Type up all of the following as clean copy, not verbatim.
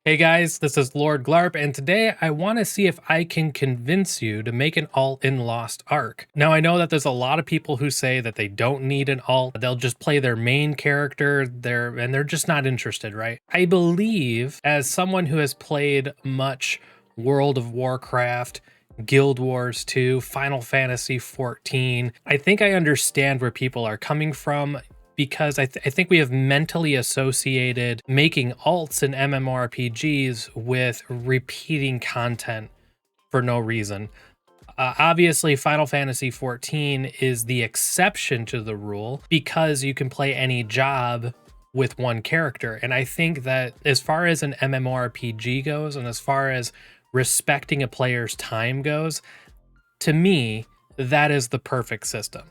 Hey guys, this is LordGlarp, and today I want to see if I can convince you to make an alt in Lost Ark. Now, I know that there's a lot of people who say that they don't need an alt, they'll just play their main character, and they're just not interested, right? I believe, as someone who has played much World of Warcraft, Guild Wars 2, Final Fantasy 14, I think I understand where people are coming from because I think we have mentally associated making alts in MMORPGs with repeating content for no reason. Obviously, Final Fantasy 14 is the exception to the rule because you can play any job with one character. And I think that as far as an MMORPG goes, and as far as respecting a player's time goes, to me, that is the perfect system.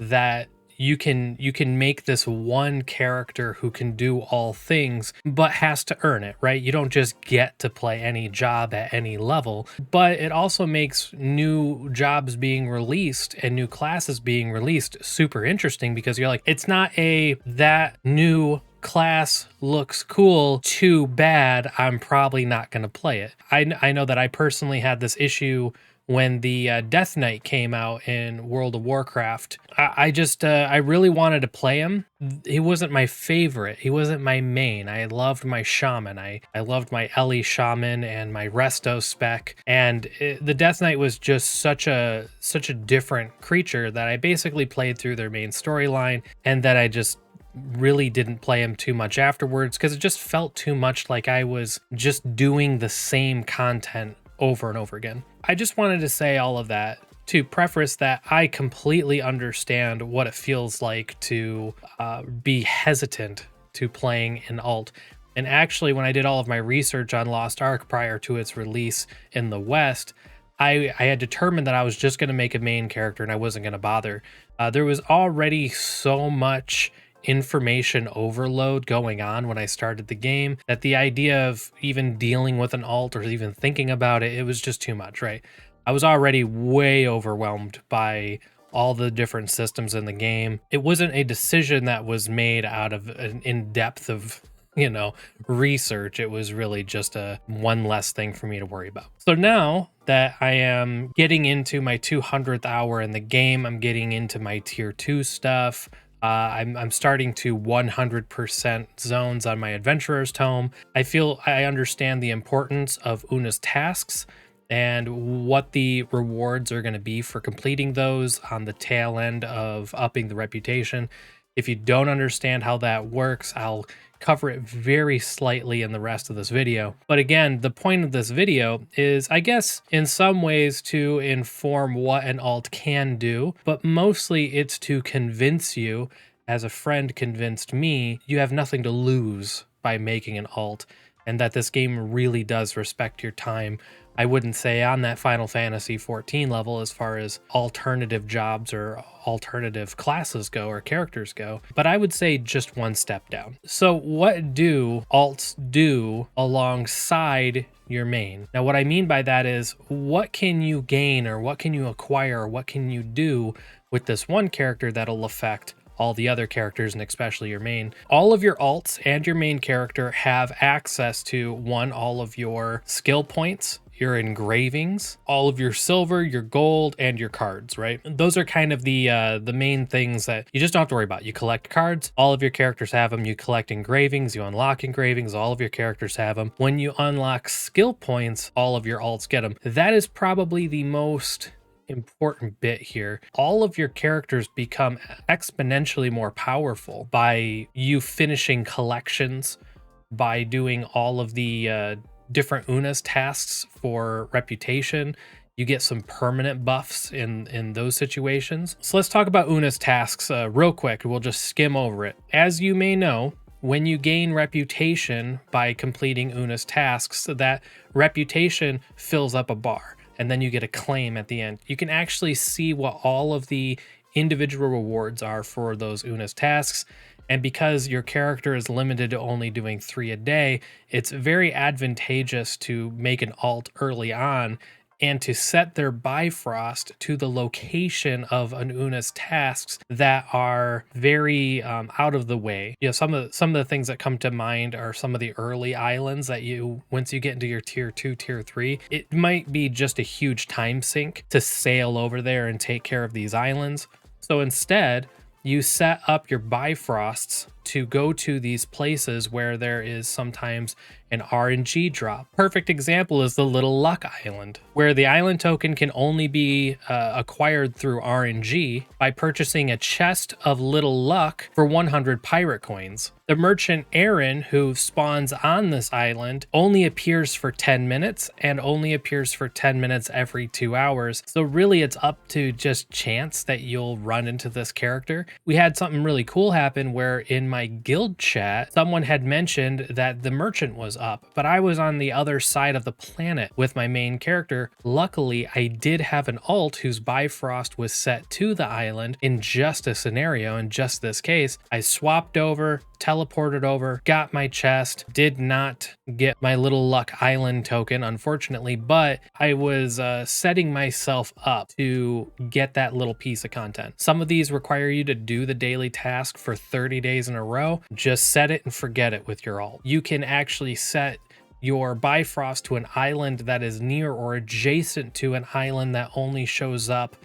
That you can make this one character who can do all things but has to earn it, right? You don't just get to play any job at any level, but it also makes new jobs being released and new classes being released super interesting because you're like, it's not that new class looks cool, too bad, I'm probably not going to play it. I know that I personally had this issue when the Death Knight came out in World of Warcraft. I really wanted to play him. He wasn't my favorite. He wasn't my main. I loved my shaman. I loved my Ellie shaman and my resto spec. And the Death Knight was just such a different creature that I basically played through their main storyline, and that I just really didn't play him too much afterwards because it just felt too much like I was just doing the same content over and over again. I just wanted to say all of that to preface that I completely understand what it feels like to be hesitant to playing an alt. And actually, when I did all of my research on Lost Ark prior to its release in the West, I had determined that I was just going to make a main character and I wasn't going to bother. There was already so much information overload going on when I started the game that the idea of even dealing with an alt or even thinking about it, it was just too much, right? I was already way overwhelmed by all the different systems in the game. It wasn't a decision that was made out of an in-depth of research. It was really just a one less thing for me to worry about. So now that I am getting into my 200th hour in the game, I'm getting into my tier 2 stuff. I'm starting to 100% zones on my adventurer's tome. I feel I understand the importance of Una's tasks and what the rewards are going to be for completing those on the tail end of upping the reputation. If you don't understand how that works, I'll cover it very slightly in the rest of this video. But again, the point of this video is, I guess, in some ways to inform what an alt can do, but mostly it's to convince you, as a friend convinced me, you have nothing to lose by making an alt, and that this game really does respect your time. I wouldn't say on that Final Fantasy 14 level as far as alternative jobs or alternative classes go or characters go, but I would say just one step down. So what do alts do alongside your main? Now, what I mean by that is, what can you gain or what can you acquire or what can you do with this one character that'll affect all the other characters and especially your main? All of your alts and your main character have access to all of your skill points, your engravings, all of your silver, your gold, and your cards, right? Those are kind of the main things that you just don't have to worry about. You collect cards, all of your characters have them. You collect engravings, you unlock engravings, all of your characters have them. When you unlock skill points, all of your alts get them. That is probably the most important bit here. All of your characters become exponentially more powerful by you finishing collections, by doing all of the different Una's tasks for reputation. You get some permanent buffs in those situations. So let's talk about Una's tasks real quick. We'll just skim over it. As you may know, when you gain reputation by completing Una's tasks, that reputation fills up a bar, and then you get a claim at the end. You can actually see what all of the individual rewards are for those Una's tasks. And because your character is limited to only doing 3 a day, it's very advantageous to make an alt early on and to set their Bifrost to the location of Anuna's tasks that are very out of the way. You know, some of the things that come to mind are some of the early islands that once you get into your tier 2, tier 3, it might be just a huge time sink to sail over there and take care of these islands. So instead, you set up your Bifrosts to go to these places where there is sometimes an RNG drop. Perfect example is the Little Luck Island, where the island token can only be acquired through RNG by purchasing a chest of Little Luck for 100 pirate coins. The merchant Aaron, who spawns on this island, only appears for 10 minutes and only appears for 10 minutes every 2 hours. So really it's up to just chance that you'll run into this character. We had something really cool happen where in my guild chat, someone had mentioned that the merchant was up, but I was on the other side of the planet with my main character. Luckily, I did have an alt whose Bifrost was set to the island in just a scenario. In just this case, I swapped over, teleported over, got my chest, did not get my Little Luck Island token, unfortunately, but I was setting myself up to get that little piece of content. Some of these require you to do the daily task for 30 days in a row. Just set it and forget it with your alt. You can actually set your Bifrost to an island that is near or adjacent to an island that only shows up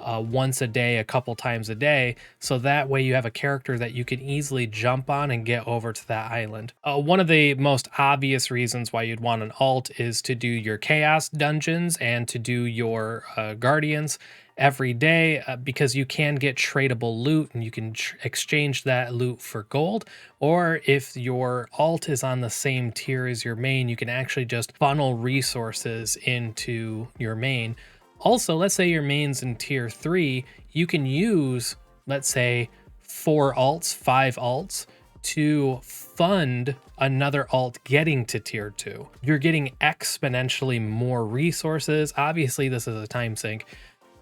once a day, a couple times a day, so that way you have a character that you can easily jump on and get over to that island. One of the most obvious reasons why you'd want an alt is to do your chaos dungeons and to do your guardians every day, because you can get tradable loot and you can exchange that loot for gold. Or if your alt is on the same tier as your main, you can actually just funnel resources into your main. Also, let's say your main's in tier 3, you can use, let's say, 4 alts, 5 alts to fund another alt getting to tier 2. You're getting exponentially more resources. Obviously, this is a time sink.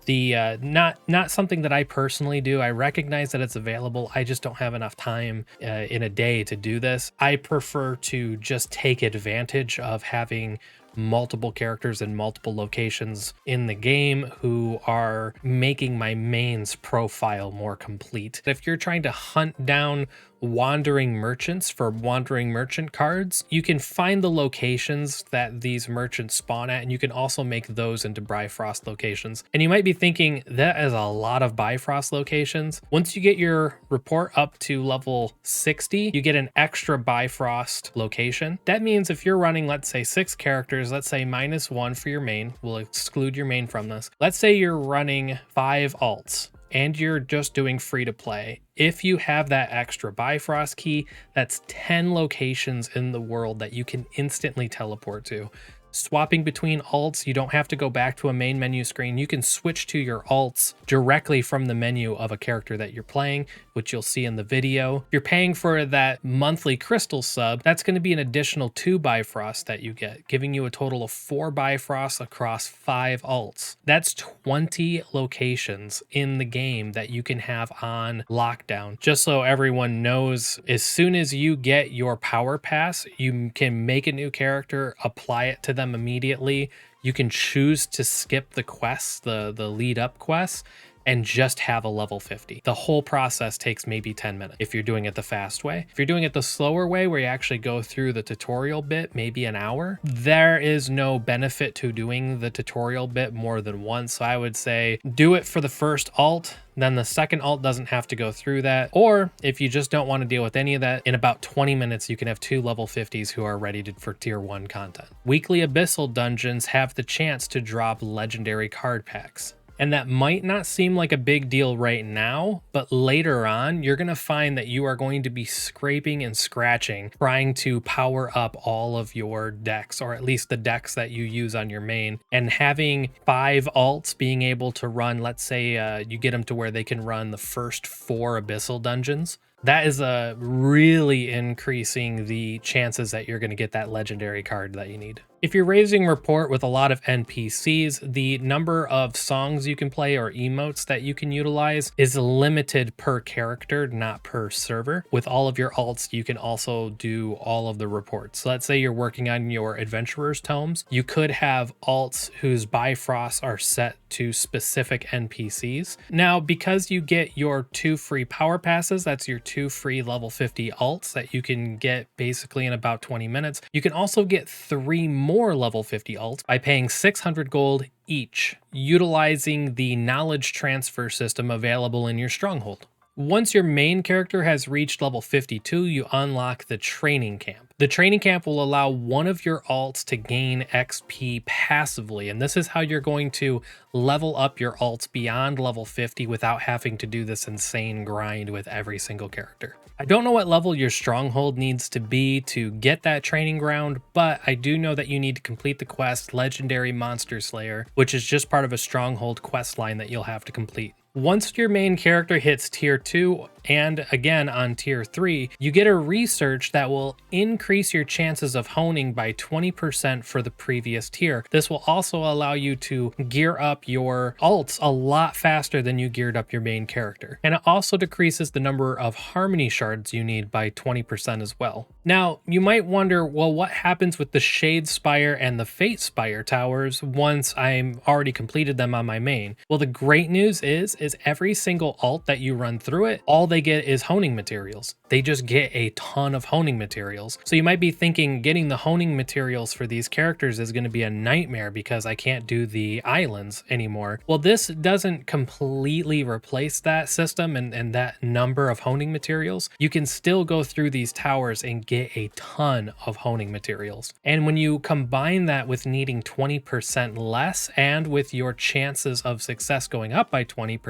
Not something that I personally do. I recognize that it's available. I just don't have enough time in a day to do this. I prefer to just take advantage of having multiple characters in multiple locations in the game who are making my main's profile more complete. If you're trying to hunt down wandering merchants for wandering merchant cards, you can find the locations that these merchants spawn at, and you can also make those into Bifrost locations. And you might be thinking, that is a lot of Bifrost locations. Once you get your report up to level 60, you get an extra Bifrost location. That means if you're running, let's say 6 characters, let's say -1 for your main, we'll exclude your main from this. Let's say you're running 5 alts and you're just doing free to play. If you have that extra Bifrost key, that's 10 locations in the world that you can instantly teleport to. Swapping between alts, you don't have to go back to a main menu screen. You can switch to your alts directly from the menu of a character that you're playing, which you'll see in the video. If you're paying for that monthly crystal sub, that's going to be an additional 2 Bifrost that you get, giving you a total of 4 Bifrosts across 5 alts. That's 20 locations in the game that you can have on lockdown. Just so everyone knows, as soon as you get your power pass, you can make a new character, apply it to them immediately. You can choose to skip the quests, the lead up quests, and just have a level 50. The whole process takes maybe 10 minutes if you're doing it the fast way. If you're doing it the slower way, where you actually go through the tutorial bit, maybe an hour, there is no benefit to doing the tutorial bit more than once. So I would say do it for the first alt, then the second alt doesn't have to go through that. Or if you just don't want to deal with any of that, in about 20 minutes, you can have 2 level 50s who are ready for tier 1 content. Weekly Abyssal Dungeons have the chance to drop legendary card packs. And that might not seem like a big deal right now, but later on, you're going to find that you are going to be scraping and scratching, trying to power up all of your decks, or at least the decks that you use on your main. And having 5 alts being able to run, let's say you get them to where they can run the first 4 Abyssal Dungeons. That is really increasing the chances that you're going to get that legendary card that you need. If you're raising rapport with a lot of NPCs, the number of songs you can play or emotes that you can utilize is limited per character, not per server. With all of your alts, you can also do all of the reports. So let's say you're working on your adventurer's tomes. You could have alts whose bifrosts are set to specific NPCs. Now, because you get your 2 free power passes, that's your 2 free level 50 alts that you can get basically in about 20 minutes. You can also get 3 more level 50 alts by paying 600 gold each, utilizing the knowledge transfer system available in your stronghold. Once your main character has reached level 52, you unlock the training camp. The training camp will allow one of your alts to gain XP passively, and this is how you're going to level up your alts beyond level 50 without having to do this insane grind with every single character. I don't know what level your stronghold needs to be to get that training ground, but I do know that you need to complete the quest Legendary Monster Slayer, which is just part of a stronghold quest line that you'll have to complete. Once your main character hits tier 2 and again on tier 3, you get a research that will increase your chances of honing by 20% for the previous tier. This will also allow you to gear up your alts a lot faster than you geared up your main character. And it also decreases the number of harmony shards you need by 20% as well. Now, you might wonder, well, what happens with the Shade Spire and the Fate Spire towers once I'm already completed them on my main? Well, the great news is every single alt that you run through it, all they get is honing materials. They just get a ton of honing materials. So you might be thinking getting the honing materials for these characters is going to be a nightmare because I can't do the islands anymore. Well, this doesn't completely replace that system and that number of honing materials. You can still go through these towers and get a ton of honing materials. And when you combine that with needing 20% less and with your chances of success going up by 20%,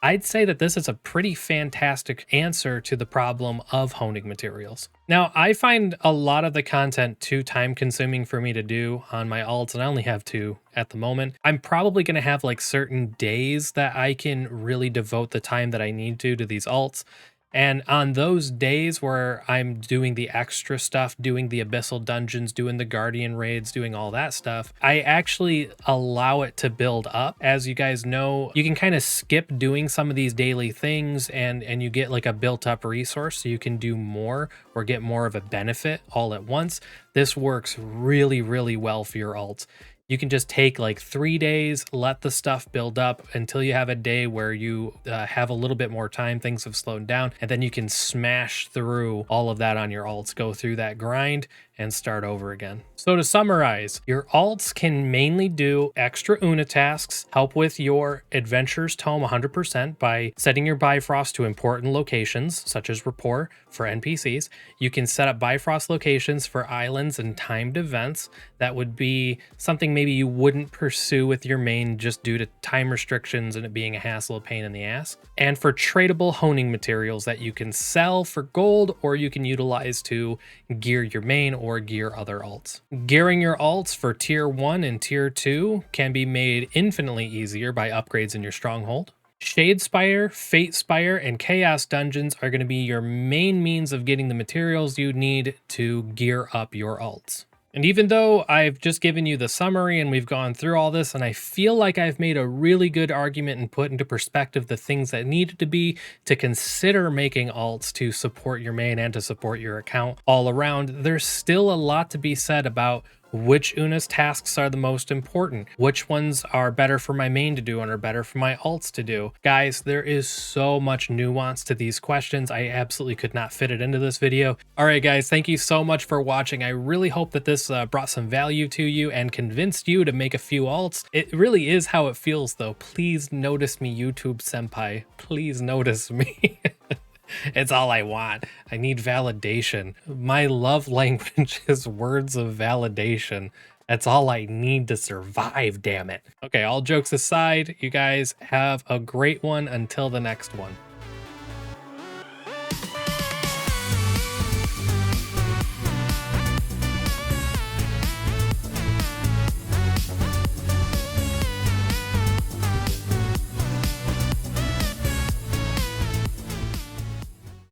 I'd say that this is a pretty fantastic answer to the problem of honing materials. Now, I find a lot of the content too time consuming for me to do on my alts, and I only have 2 at the moment. I'm probably going to have like certain days that I can really devote the time that I need to these alts. And on those days where I'm doing the extra stuff, doing the Abyssal Dungeons, doing the Guardian raids, doing all that stuff, I actually allow it to build up. As you guys know, you can kind of skip doing some of these daily things and you get like a built up resource so you can do more or get more of a benefit all at once. This works really, really well for your alts. You can just take like 3 days, let the stuff build up until you have a day where you have a little bit more time, things have slowed down, and then you can smash through all of that on your alts, go through that grind, and start over again. So to summarize, your alts can mainly do extra Una tasks, help with your Adventurer's Tome 100% by setting your Bifrost to important locations, such as rapport for NPCs. You can set up Bifrost locations for islands and timed events. That would be something maybe you wouldn't pursue with your main just due to time restrictions and it being a hassle, a pain in the ass. And for tradable honing materials that you can sell for gold or you can utilize to gear your main or gear other alts. Gearing your alts for tier 1 and tier 2 can be made infinitely easier by upgrades in your stronghold. Shade Spire, Fate Spire, and Chaos Dungeons are going to be your main means of getting the materials you need to gear up your alts. And even though I've just given you the summary and we've gone through all this, and I feel like I've made a really good argument and put into perspective the things that needed to be to consider making alts to support your main and to support your account all around, there's still a lot to be said about which Una's tasks are the most important, which ones are better for my main to do and are better for my alts to do. Guys, there is so much nuance to these questions. I absolutely could not fit it into this video. All right, guys, thank you so much for watching. I really hope that this brought some value to you and convinced you to make a few alts. It really is how it feels, though. Please notice me, YouTube senpai. Please notice me. It's all I want. I need validation. My love language is words of validation. That's all I need to survive, damn it. Okay, all jokes aside, you guys have a great one until the next one.